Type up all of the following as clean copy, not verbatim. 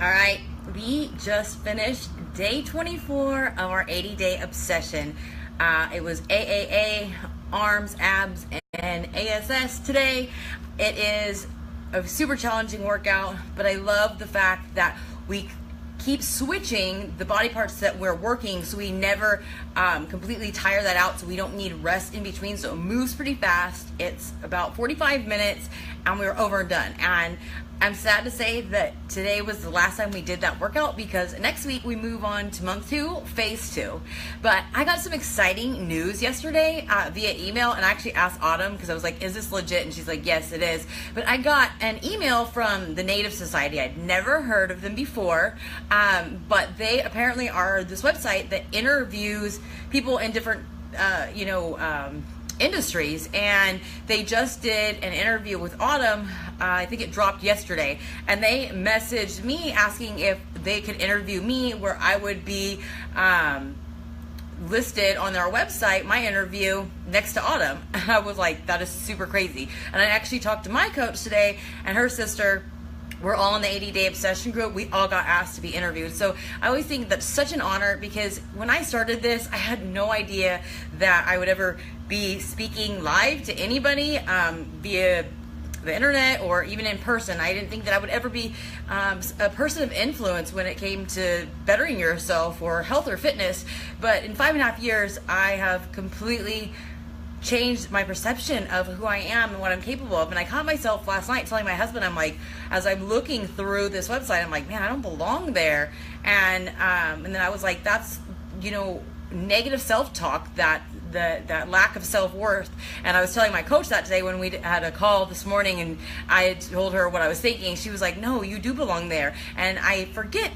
All right, we just finished day 24 of our 80-day obsession. It was AAA, arms, abs, and ASS today. It is a super challenging workout, but I love the fact that we keep switching the body parts that we're working so we never completely tire that out, so we don't need rest in between. So it moves pretty fast. It's about 45 minutes and we're over and done. And I'm sad to say that today was the last time we did that workout, because next week we move on to month 2, phase 2. But I got some exciting news yesterday via email, and I actually asked Autumn because I was like, is this legit? And she's like, yes, it is. But I got an email from the Native Society. I'd never heard of them before, but they apparently are this website that interviews people in different, industries, and they just did an interview with Autumn. I think it dropped yesterday, and they messaged me asking if they could interview me, where I would be listed on their website, my interview next to Autumn. I was like, that is super crazy. And I actually talked to my coach today and her sister. We're all in the 80-day obsession group. We all got asked to be interviewed. So I always think that's such an honor, because when I started this, I had no idea that I would ever be speaking live to anybody via the internet or even in person. I didn't think that I would ever be a person of influence when it came to bettering yourself or health or fitness. But in 5.5 years, I have completely changed my perception of who I am and what I'm capable of. And I caught myself last night telling my husband, I'm like, as I'm looking through this website, I'm like, man, I don't belong there. And then I was like, that's, negative self-talk, that lack of self-worth. And I was telling my coach that today when we had a call this morning, and I had told her what I was thinking. She was like, no, you do belong there. And I forget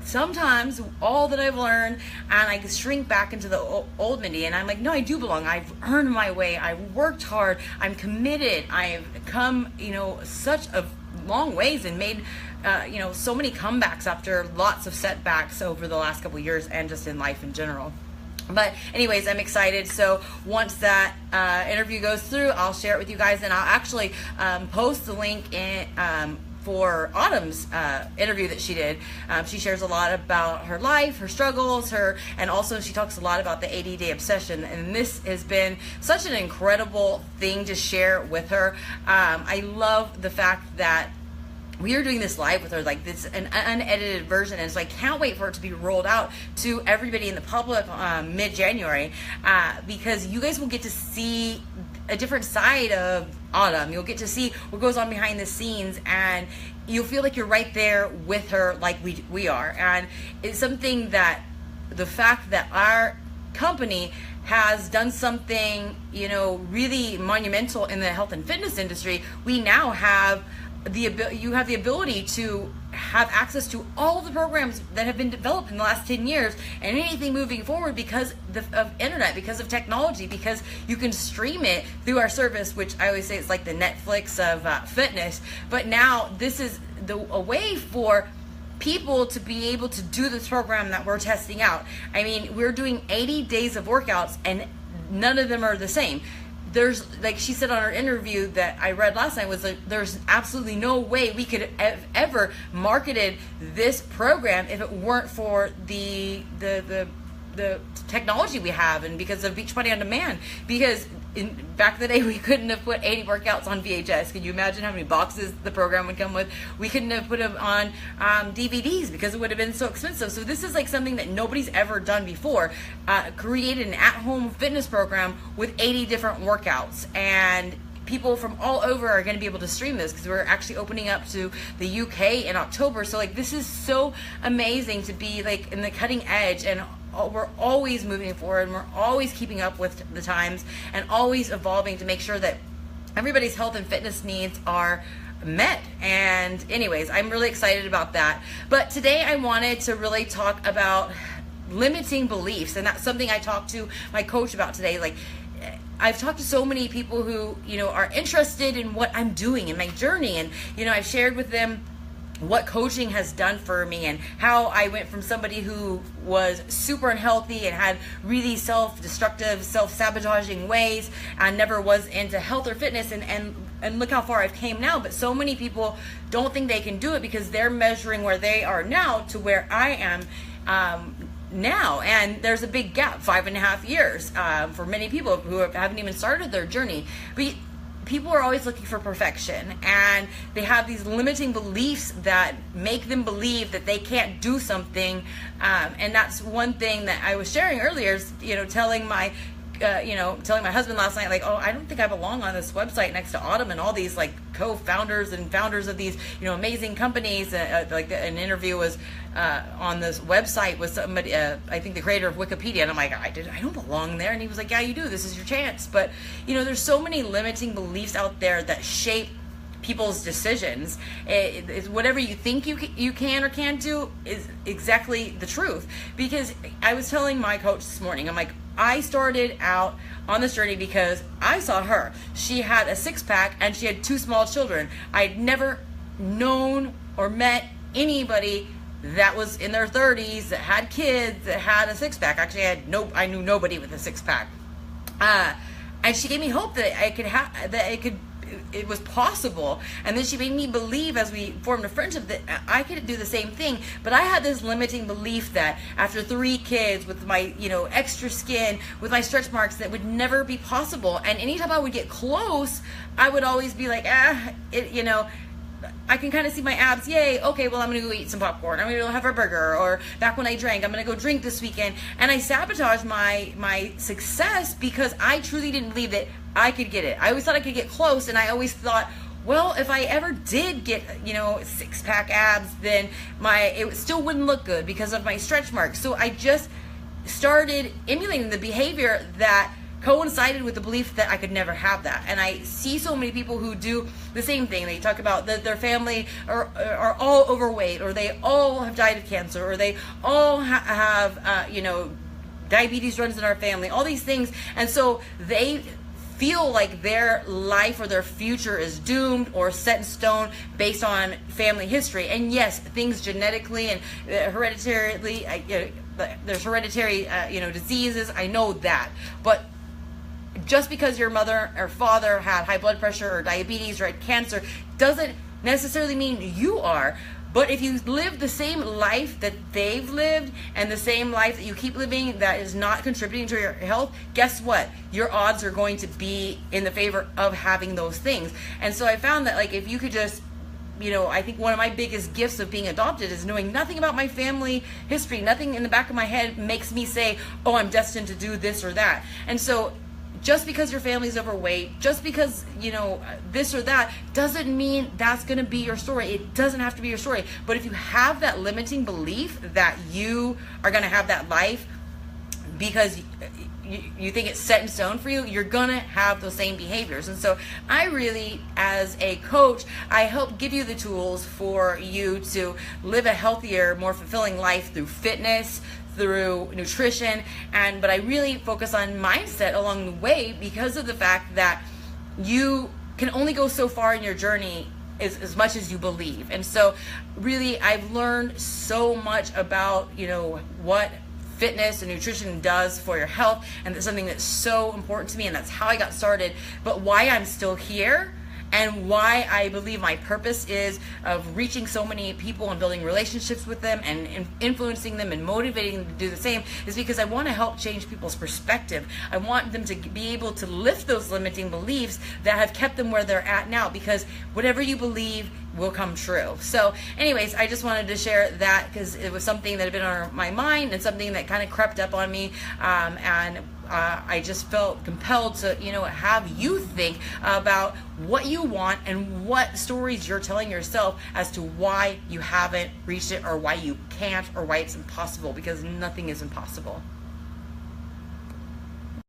sometimes all that I've learned, and I shrink back into the old Mindy, and I'm like, no, I do belong. I've earned my way. I've worked hard. I'm committed. I've come, such a long ways and made, so many comebacks after lots of setbacks over the last couple of years and just in life in general. But anyways, I'm excited. So once that interview goes through, I'll share it with you guys, and I'll actually post the link in for Autumn's interview that she did. She shares a lot about her life, her struggles, and also she talks a lot about the 80-day obsession. And this has been such an incredible thing to share with her. I love the fact that we are doing this live with her, like this an unedited version, and so I can't wait for it to be rolled out to everybody in the public mid-January, because you guys will get to see a different side of Autumn. You'll get to see what goes on behind the scenes, and you'll feel like you're right there with her, like we are. And it's something that the fact that our company has done something, really monumental in the health and fitness industry. We now have you have the ability to have access to all the programs that have been developed in the last 10 years and anything moving forward because of internet, because of technology, because you can stream it through our service, which I always say is like the Netflix of fitness. But now this is a way for people to be able to do this program that we're testing out. I mean, we're doing 80 days of workouts, and none of them are the same. There's, like she said on her interview that I read last night, was like, there's absolutely no way we could have ever marketed this program if it weren't for the technology we have, and because of Beachbody On Demand. Because back in the day, we couldn't have put 80 workouts on VHS. Can you imagine how many boxes the program would come with? We couldn't have put them on DVDs because it would have been so expensive. So this is like something that nobody's ever done before. Created an at-home fitness program with 80 different workouts, and people from all over are going to be able to stream this, because we're actually opening up to the UK in October. So like, this is so amazing to be like in the cutting edge, and we're always moving forward, and we're always keeping up with the times and always evolving to make sure that everybody's health and fitness needs are met. And anyways, I'm really excited about that. But today I wanted to really talk about limiting beliefs, and that's something I talked to my coach about today. Like, I've talked to so many people who, are interested in what I'm doing in my journey, and, I've shared with them what coaching has done for me, and how I went from somebody who was super unhealthy and had really self-destructive, self-sabotaging ways, and never was into health or fitness, and and look how far I've came now. But so many people don't think they can do it because they're measuring where they are now to where I am now, and there's a big gap, 5.5 years for many people who haven't even started their journey. But people are always looking for perfection, and they have these limiting beliefs that make them believe that they can't do something, and that's one thing that I was sharing earlier, is, telling my husband last night, like, oh, I don't think I belong on this website next to Autumn and all these like co-founders and founders of these, amazing companies. An interview was on this website with somebody, I think the creator of Wikipedia, and I'm like, I don't belong there. And he was like, yeah, you do. This is your chance. But there's so many limiting beliefs out there that shape people's decisions. It's whatever you think you can or can't do is exactly the truth. Because I was telling my coach this morning, I'm like, I started out on this journey because I saw her. She had a six-pack and she had 2 small children. I'd never known or met anybody that was in their 30s that had kids that had a six-pack. Actually, I knew nobody with a six-pack. And she gave me hope that it was possible. And then she made me believe, as we formed a friendship, that I could do the same thing. But I had this limiting belief that after 3 kids with my extra skin, with my stretch marks, that would never be possible. And anytime I would get close, I would always be like, I can kind of see my abs. Yay. Okay, well, I'm going to go eat some popcorn. I'm going to go have a burger. Or back when I drank, I'm going to go drink this weekend. And I sabotaged my success because I truly didn't believe that I could get it. I always thought I could get close. And I always thought, well, if I ever did get, six-pack abs, then it still wouldn't look good because of my stretch marks. So I just started emulating the behavior that coincided with the belief that I could never have that. And I see so many people who do the same thing. They talk about that their family are all overweight, or they all have died of cancer, or they all have diabetes runs in our family, all these things. And so they feel like their life or their future is doomed or set in stone based on family history. And yes, things genetically and hereditarily, there's hereditary diseases, I know that. But just because your mother or father had high blood pressure or diabetes or had cancer doesn't necessarily mean you are. But if you live the same life that they've lived and the same life that you keep living that is not contributing to your health, guess what? Your odds are going to be in the favor of having those things. And so I found that, like, if you could just, I think one of my biggest gifts of being adopted is knowing nothing about my family history. Nothing in the back of my head makes me say, oh, I'm destined to do this or that. And so just because your family's overweight, just because, this or that, doesn't mean that's going to be your story. It doesn't have to be your story. But if you have that limiting belief that you are going to have that life because you think it's set in stone for you, you're going to have those same behaviors. And so I really, as a coach, I help give you the tools for you to live a healthier, more fulfilling life through fitness, through nutrition, but I really focus on mindset along the way because of the fact that you can only go so far in your journey as much as you believe. And so really I've learned so much about what fitness and nutrition does for your health, and that's something that's so important to me, and that's how I got started. But why I'm still here and why I believe my purpose is of reaching so many people and building relationships with them and influencing them and motivating them to do the same is because I want to help change people's perspective. I want them to be able to lift those limiting beliefs that have kept them where they're at now, because whatever you believe will come true. So anyways, I just wanted to share that because it was something that had been on my mind and something that kind of crept up on me, and I just felt compelled to have you think about what you want and what stories you're telling yourself as to why you haven't reached it, or why you can't, or why it's impossible, because nothing is impossible.